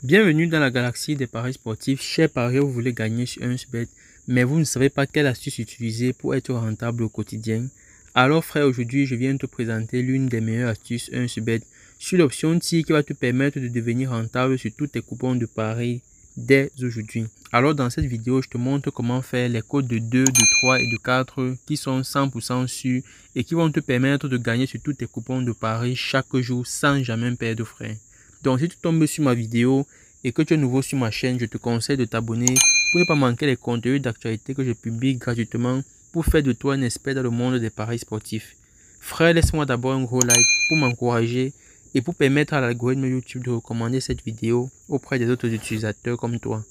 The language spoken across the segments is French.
Bienvenue dans la galaxie des paris sportifs. Chers parieurs, vous voulez gagner sur 1xBet, mais vous ne savez pas quelle astuce utiliser pour être rentable au quotidien. Alors frère, aujourd'hui je viens te présenter l'une des meilleures astuces 1xBet sur l'option TI qui va te permettre de devenir rentable sur tous tes coupons de paris dès aujourd'hui. Alors dans cette vidéo, je te montre comment faire les codes de 2, de 3 et de 4 qui sont 100% sûrs et qui vont te permettre de gagner sur tous tes coupons de paris chaque jour sans jamais perdre frais. Donc si tu tombes sur ma vidéo et que tu es nouveau sur ma chaîne, je te conseille de t'abonner pour ne pas manquer les contenus d'actualité que je publie gratuitement pour faire de toi un expert dans le monde des paris sportifs. Frère, laisse-moi d'abord un gros like pour m'encourager et pour permettre à l'algorithme YouTube de recommander cette vidéo auprès des autres utilisateurs comme toi.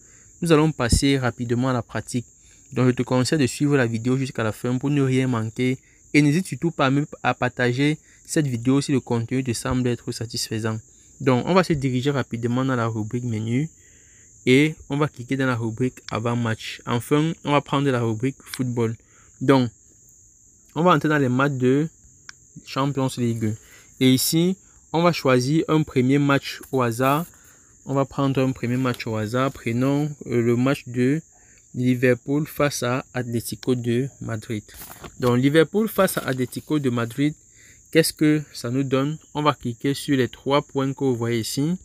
Nous allons passer rapidement à la pratique. Donc je te conseille de suivre la vidéo jusqu'à la fin pour ne rien manquer et n'hésite surtout pas à partager cette vidéo si le contenu te semble être satisfaisant. Donc, on va se diriger rapidement dans la rubrique menu et on va cliquer dans la rubrique avant match. Enfin, on va prendre la rubrique football. Donc, on va entrer dans les matchs de Champions League. Et ici, on va choisir un premier match au hasard. On va prendre un premier match au hasard. Prenons le match de Liverpool face à Atlético de Madrid. Donc, Liverpool face à Atlético de Madrid. Qu'est-ce que ça nous donne? On va cliquer sur les 3 points que vous voyez ici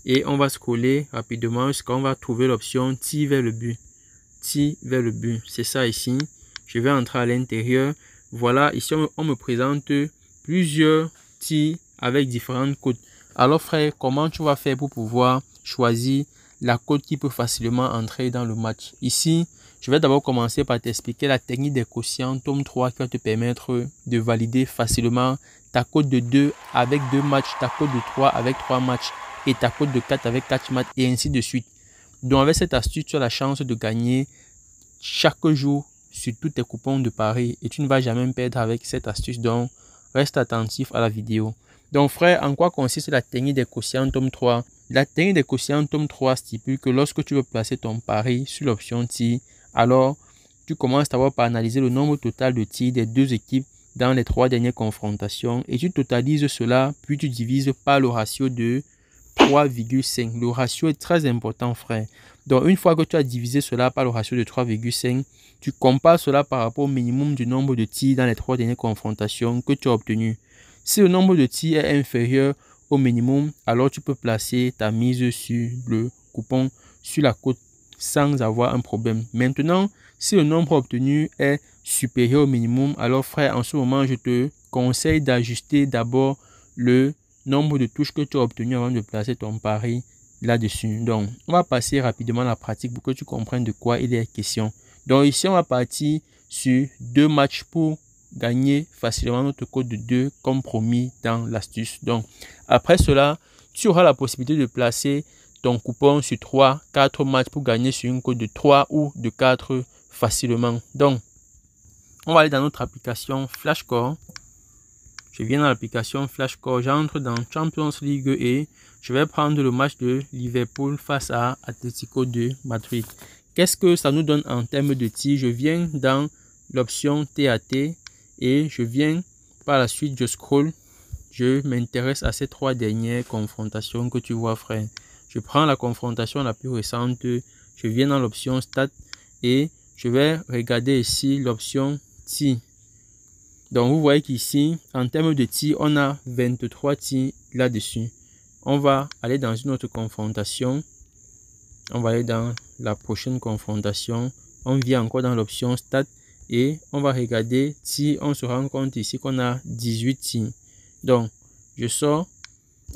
et on va scroller rapidement jusqu'on va trouver l'option TI vers le but. TI vers le but, c'est ça ici. Je vais entrer à l'intérieur. Voilà, ici on me présente plusieurs TI avec différentes codes. Alors frère, comment tu vas faire pour pouvoir choisir la cote qui peut facilement entrer dans le match? Ici, je vais d'abord commencer par t'expliquer la technique des quotients tome 3 qui va te permettre de valider facilement ta cote de 2 avec 2 matchs, ta cote de 3 avec 3 matchs et ta cote de 4 avec 4 matchs et ainsi de suite. Donc avec cette astuce, tu as la chance de gagner chaque jour sur tous tes coupons de paris et tu ne vas jamais perdre avec cette astuce. Donc reste attentif à la vidéo. Donc frère, en quoi consiste la technique des quotients tome 3? La technique des quotients tome 3 stipule que lorsque tu veux placer ton pari sur l'option TI, alors tu commences d'abord par analyser le nombre total de tirs des deux équipes dans les 3 dernières confrontations et tu totalises cela puis tu divises par le ratio de 3,5. Le ratio est très important frère. Donc une fois que tu as divisé cela par le ratio de 3,5, tu compares cela par rapport au minimum du nombre de tirs dans les 3 dernières confrontations que tu as obtenu. Si le nombre de tirs est inférieur au minimum, alors tu peux placer ta mise sur le coupon sur la cote sans avoir un problème. Maintenant, si le nombre obtenu est supérieur au minimum, alors frère, en ce moment, je te conseille d'ajuster d'abord le nombre de touches que tu as obtenu avant de placer ton pari là-dessus. Donc, on va passer rapidement à la pratique pour que tu comprennes de quoi il est question. Donc ici, on va partir sur 2 matchs pour gagner facilement notre code de 2 comme promis dans l'astuce. Donc, après cela, tu auras la possibilité de placer ton coupon sur 3-4 matchs pour gagner sur une cote de 3 ou de 4 facilement. Donc, on va aller dans notre application Flashcore. Je viens dans l'application Flashcore, j'entre dans Champions League et je vais prendre le match de Liverpool face à Atlético de Madrid. Qu'est-ce que ça nous donne en termes de tir? Je viens dans l'option TAT et je viens par la suite, je scroll. Je m'intéresse à ces 3 dernières confrontations que tu vois frère. Je prends la confrontation la plus récente, je viens dans l'option Stat et je vais regarder ici l'option TI. Donc vous voyez qu'ici, en termes de tir, on a 23 tirs là-dessus. On va aller dans une autre confrontation. On va aller dans la prochaine confrontation. On vient encore dans l'option Stat et on va regarder si on se rend compte ici qu'on a 18 tirs. Donc, je sors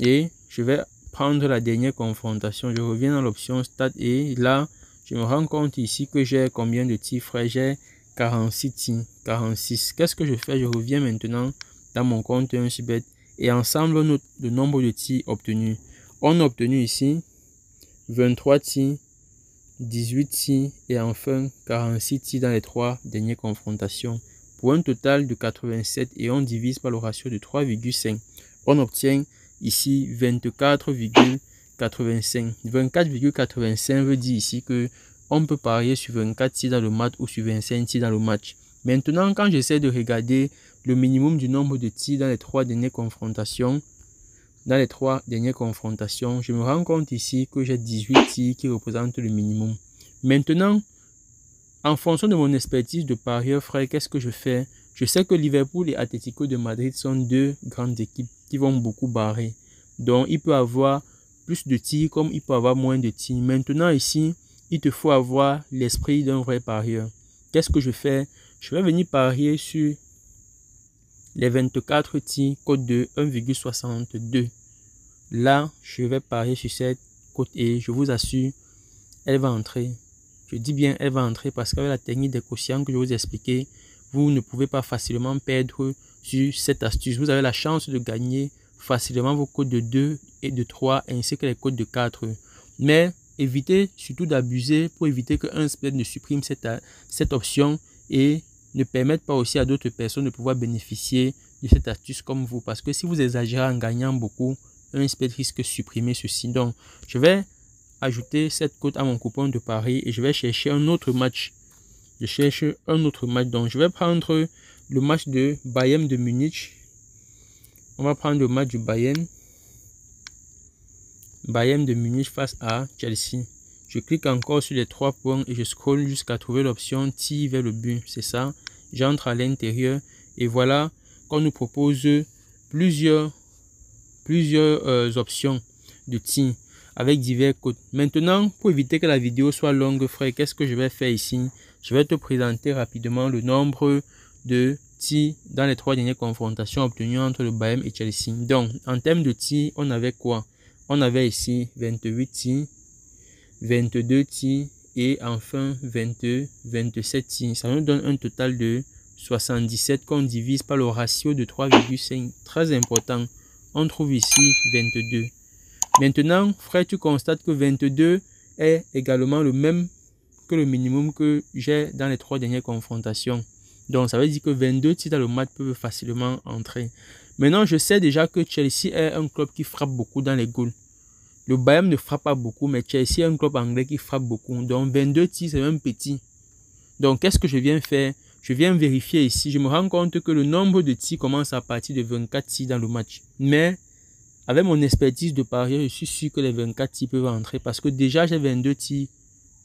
et je vais prendre la dernière confrontation. Je reviens dans l'option Stat et là, je me rends compte ici que j'ai combien de tirs frère? J'ai 46 tirs, 46. Qu'est-ce que je fais? Je reviens maintenant dans mon compte 1xBet et ensemble, on note le nombre de tirs obtenus. On a obtenu ici 23 tirs, 18 tirs et enfin 46 tirs dans les 3 dernières confrontations pour un total de 87 et on divise par le ratio de 3,5. On obtient ici 24,85. 24,85 veut dire ici que on peut parier sur 24 tirs dans le match ou sur 25 tirs dans le match. Maintenant, quand j'essaie de regarder le minimum du nombre de tirs dans les 3 dernières confrontations, dans les 3 dernières confrontations, je me rends compte ici que j'ai 18 tirs qui représentent le minimum. Maintenant, en fonction de mon expertise de parieur, frère, qu'est-ce que je fais? Je sais que Liverpool et Atlético de Madrid sont 2 grandes équipes qui vont beaucoup barrer. Donc, il peut avoir plus de tirs comme il peut avoir moins de tirs. Maintenant, ici, il te faut avoir l'esprit d'un vrai parieur. Qu'est-ce que je fais? Je vais venir parier sur les 24 tirs, cote de 1,62. Là, je vais parier sur cette cote et je vous assure, elle va entrer. Je dis bien, elle va entrer parce qu'avec la technique des quotients que je vous ai expliqué, vous ne pouvez pas facilement perdre sur cette astuce. Vous avez la chance de gagner facilement vos codes de 2 et de 3 ainsi que les codes de 4. Mais évitez surtout d'abuser pour éviter qu'un spread ne supprime cette option et ne permette pas aussi à d'autres personnes de pouvoir bénéficier de cette astuce comme vous. Parce que si vous exagérez en gagnant beaucoup, un spread risque de supprimer ceci. Donc, je vais ajouter cette cote à mon coupon de pari et je vais chercher un autre match. Je cherche un autre match. Donc, je vais prendre le match de Bayern de Munich. On va prendre le match du Bayern. Bayern de Munich face à Chelsea. Je clique encore sur les 3 points et je scrolle jusqu'à trouver l'option tir vers le but. C'est ça. J'entre à l'intérieur et voilà qu'on nous propose plusieurs options de tir avec divers codes. Maintenant, pour éviter que la vidéo soit longue, frère, qu'est-ce que je vais faire ici? Je vais te présenter rapidement le nombre de tirs dans les 3 dernières confrontations obtenues entre le Bayern et Chelsea. Donc, en termes de tirs, on avait quoi? On avait ici 28 tirs, 22 tirs et enfin 27 tirs. Ça nous donne un total de 77 qu'on divise par le ratio de 3,5. Très important. On trouve ici 22. Maintenant, frère, tu constates que 22 est également le même que le minimum que j'ai dans les 3 dernières confrontations. Donc, ça veut dire que 22 tirs dans le match peuvent facilement entrer. Maintenant, je sais déjà que Chelsea est un club qui frappe beaucoup dans les goals. Le Bayern ne frappe pas beaucoup, mais Chelsea est un club anglais qui frappe beaucoup. Donc, 22 tirs, c'est même petit. Donc, qu'est-ce que je viens faire? Je viens vérifier ici. Je me rends compte que le nombre de tirs commence à partir de 24 tirs dans le match. Mais, avec mon expertise de parieur, je suis sûr que les 24 tirs peuvent entrer parce que déjà, j'ai 22 tirs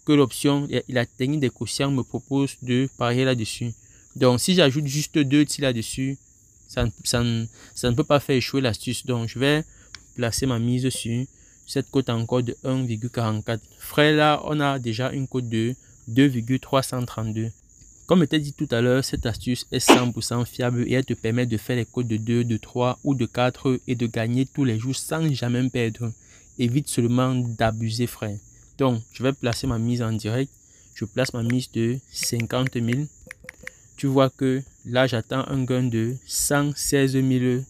que l'option et la technique des quotients me propose de parier là-dessus. Donc, si j'ajoute juste 2 tirs là-dessus, ça ne peut pas faire échouer l'astuce. Donc, je vais placer ma mise sur cette cote encore de 1,44. Frère, là, on a déjà une cote de 2,332. Comme je t'ai dit tout à l'heure, cette astuce est 100% fiable et elle te permet de faire les codes de 2, de 3 ou de 4 et de gagner tous les jours sans jamais perdre. Évite seulement d'abuser, frère. Donc, je vais placer ma mise en direct. Je place ma mise de 50 000. Tu vois que là, j'attends un gain de 116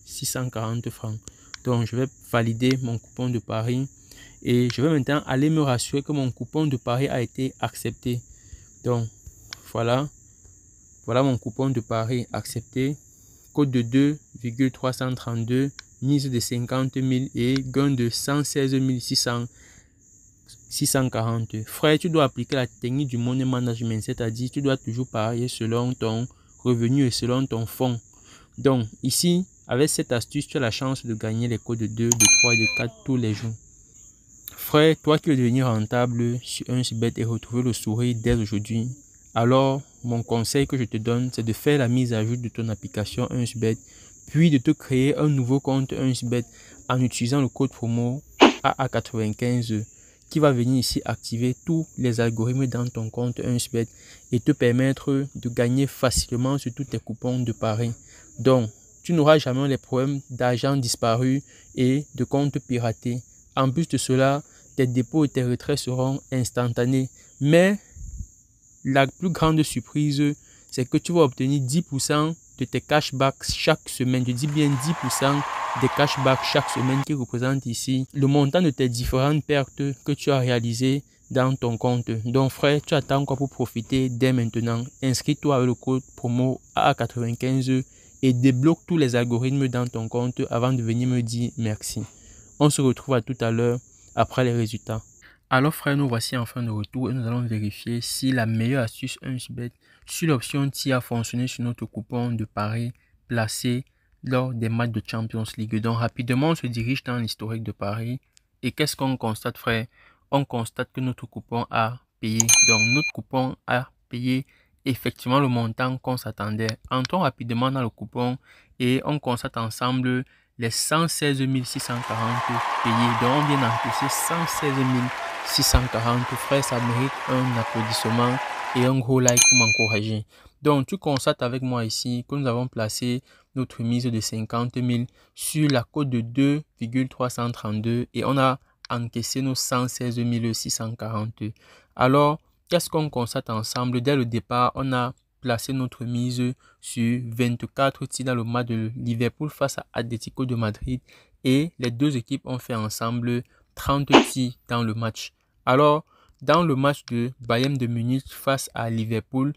640 francs. Donc, je vais valider mon coupon de pari et je vais maintenant aller me rassurer que mon coupon de pari a été accepté. Donc, voilà mon coupon de pari accepté. Code de 2,332, mise de 50 000 et gain de 116 640. Frère, tu dois appliquer la technique du money management, c'est-à-dire tu dois toujours parier selon ton revenu et selon ton fonds. Donc, ici, avec cette astuce, tu as la chance de gagner les codes de 2, de 3 et de 4 tous les jours. Frère, toi qui veux devenir rentable sur 1xBet et retrouver le sourire dès aujourd'hui, alors mon conseil que je te donne, c'est de faire la mise à jour de ton application 1xBet, puis de te créer un nouveau compte 1xBet en utilisant le code promo AA95 qui va venir ici activer tous les algorithmes dans ton compte 1xBet et te permettre de gagner facilement sur tous tes coupons de paris. Donc, tu n'auras jamais les problèmes d'argent disparu et de comptes piratés. En plus de cela, tes dépôts et tes retraits seront instantanés. Mais la plus grande surprise, c'est que tu vas obtenir 10% de tes cashbacks chaque semaine. Je dis bien 10% des cashbacks chaque semaine qui représentent ici le montant de tes différentes pertes que tu as réalisées dans ton compte. Donc frère, tu attends quoi pour profiter dès maintenant? Inscris-toi avec le code promo AA95 et débloque tous les algorithmes dans ton compte avant de venir me dire merci. On se retrouve à tout à l'heure après les résultats. Alors frère, nous voici enfin de retour et nous allons vérifier si la meilleure astuce 1xBet sur l'option TIR a fonctionné sur notre coupon de pari placé lors des matchs de Champions League. Donc rapidement, on se dirige dans l'historique de Paris. Et qu'est-ce qu'on constate, frère? On constate que notre coupon a payé. Donc notre coupon a payé effectivement le montant qu'on s'attendait. Entrons rapidement dans le coupon et on constate ensemble les 116 640 payés. Donc on vient d'encaisser 116 640. Frère, ça mérite un applaudissement et un gros like pour m'encourager. Donc tu constates avec moi ici que nous avons placé notre mise de 50 000 sur la cote de 2,332 et on a encaissé nos 116 640. Alors, qu'est-ce qu'on constate ensemble? Dès le départ, on a placé notre mise sur 24 tirs dans le match de Liverpool face à Atlético de Madrid et les deux équipes ont fait ensemble 30 tirs dans le match. Alors, dans le match de Bayern de Munich face à Liverpool,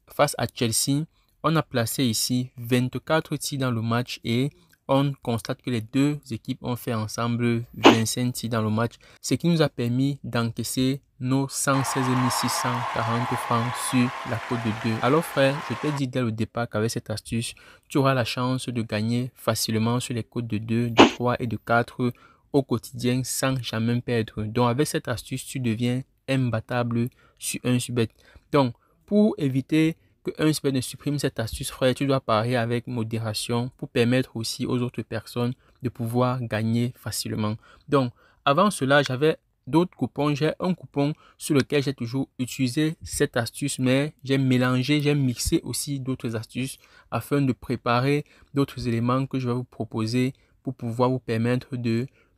face à Chelsea, on a placé ici 24 tirs dans le match et on constate que les deux équipes ont fait ensemble 25 tirs dans le match, ce qui nous a permis d'encaisser nos 116 640 francs sur la cote de 2. Alors frère, je t'ai dit dès le départ qu'avec cette astuce, tu auras la chance de gagner facilement sur les cotes de 2, de 3 et de 4 au quotidien sans jamais perdre. Donc avec cette astuce, tu deviens imbattable sur 1xBet. Donc pour éviter que 1xBet ne supprime cette astuce, frère, tu dois parier avec modération pour permettre aussi aux autres personnes de pouvoir gagner facilement. Donc, avant cela, j'avais d'autres coupons. J'ai un coupon sur lequel j'ai toujours utilisé cette astuce, mais j'ai mélangé, j'ai mixé aussi d'autres astuces afin de préparer d'autres éléments que je vais vous proposer pour pouvoir vous permettre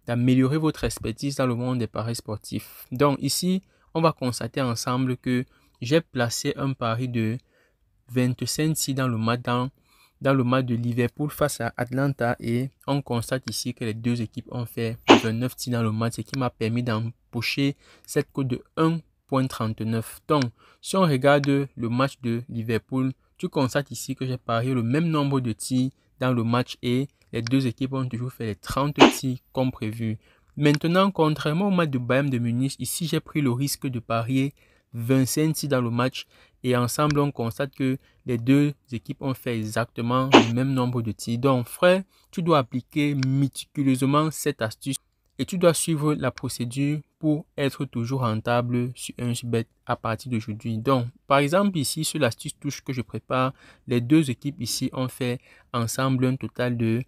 d'améliorer votre expertise dans le monde des paris sportifs. Donc, ici, on va constater ensemble que j'ai placé un pari de 25 tirs dans le match de Liverpool face à Atlanta et on constate ici que les deux équipes ont fait 29 tirs dans le match, ce qui m'a permis d'empocher cette cote de 1,39. Donc, si on regarde le match de Liverpool, tu constates ici que j'ai parié le même nombre de tirs dans le match et les deux équipes ont toujours fait les 30 tirs comme prévu. Maintenant, contrairement au match de Bayern de Munich, ici j'ai pris le risque de parier 25 tirs dans le match et ensemble on constate que les deux équipes ont fait exactement le même nombre de tirs. Donc frère, tu dois appliquer méticuleusement cette astuce et tu dois suivre la procédure pour être toujours rentable sur 1xBet à partir d'aujourd'hui. Donc par exemple ici sur l'astuce touche que je prépare, les deux équipes ici ont fait ensemble un total de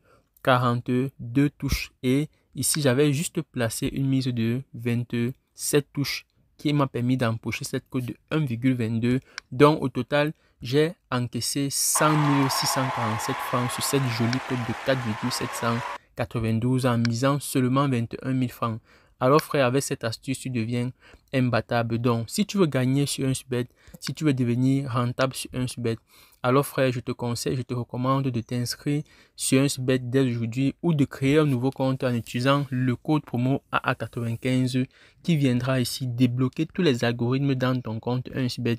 42 touches et ici j'avais juste placé une mise de 27 touches qui m'a permis d'empocher cette cote de 1,22. Donc au total, j'ai encaissé 100 647 francs sur cette jolie cote de 4,792 en misant seulement 21 000 francs. Alors frère, avec cette astuce, tu deviens imbattable. Donc si tu veux gagner sur 1xBet, si tu veux devenir rentable sur 1xBet, alors frère, je te conseille, je te recommande de t'inscrire sur 1xBet dès aujourd'hui ou de créer un nouveau compte en utilisant le code promo AA95 qui viendra ici débloquer tous les algorithmes dans ton compte 1xBet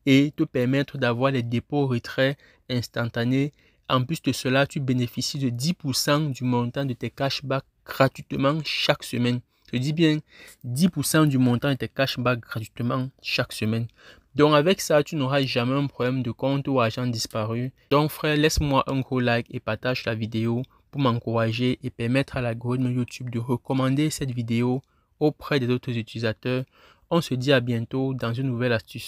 et te permettre d'avoir les dépôts retraits instantanés. En plus de cela, tu bénéficies de 10% du montant de tes cashbacks gratuitement chaque semaine. Je dis bien 10% du montant de tes cashbacks gratuitement chaque semaine. Donc avec ça, tu n'auras jamais un problème de compte ou argent disparu. Donc frère, laisse-moi un gros like et partage la vidéo pour m'encourager et permettre à l'algorithme YouTube de recommander cette vidéo auprès des autres utilisateurs. On se dit à bientôt dans une nouvelle astuce.